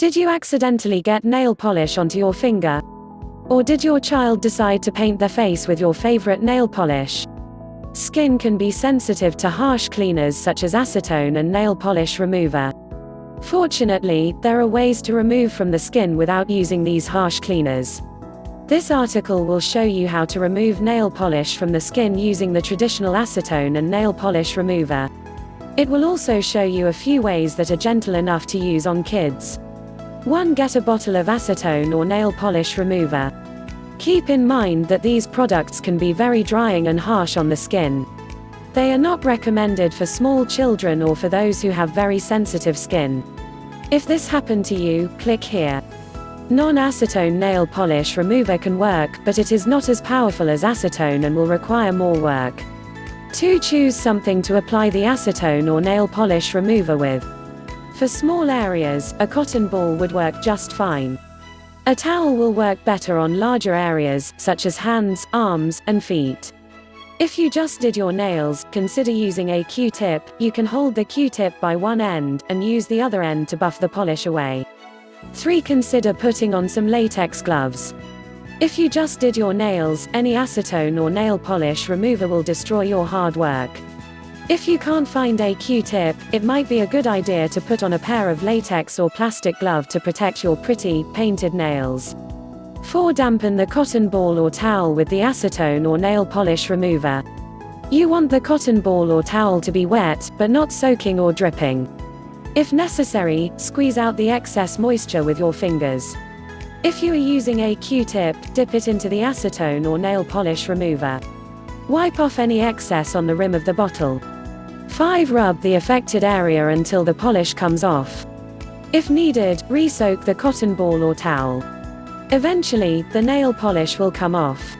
Did you accidentally get nail polish onto your finger? Or did your child decide to paint their face with your favorite nail polish? Skin can be sensitive to harsh cleaners such as acetone and nail polish remover. Fortunately, there are ways to remove from the skin without using these harsh cleaners. This article will show you how to remove nail polish from the skin using the traditional acetone and nail polish remover. It will also show you a few ways that are gentle enough to use on kids. 1. Get a bottle of acetone or nail polish remover. Keep in mind that these products can be very drying and harsh on the skin. They are not recommended for small children or for those who have very sensitive skin. If this happened to you, click here. Non-acetone nail polish remover can work, but it is not as powerful as acetone and will require more work. 2. Choose something to apply the acetone or nail polish remover with. For small areas, a cotton ball would work just fine. A towel will work better on larger areas, such as hands, arms, and feet. If you just did your nails, consider using a Q-tip. You can hold the Q-tip by one end, and use the other end to buff the polish away. 3. Consider putting on some latex gloves. If you just did your nails, any acetone or nail polish remover will destroy your hard work. If you can't find a Q-tip, it might be a good idea to put on a pair of latex or plastic glove to protect your pretty, painted nails. 4. Dampen the cotton ball or towel with the acetone or nail polish remover. You want the cotton ball or towel to be wet, but not soaking or dripping. If necessary, squeeze out the excess moisture with your fingers. If you are using a Q-tip, dip it into the acetone or nail polish remover. Wipe off any excess on the rim of the bottle. 5. Rub the affected area until the polish comes off. If needed, re-soak the cotton ball or towel. Eventually, the nail polish will come off.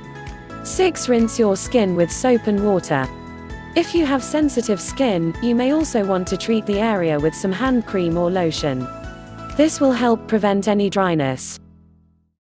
6. Rinse your skin with soap and water. If you have sensitive skin, you may also want to treat the area with some hand cream or lotion. This will help prevent any dryness.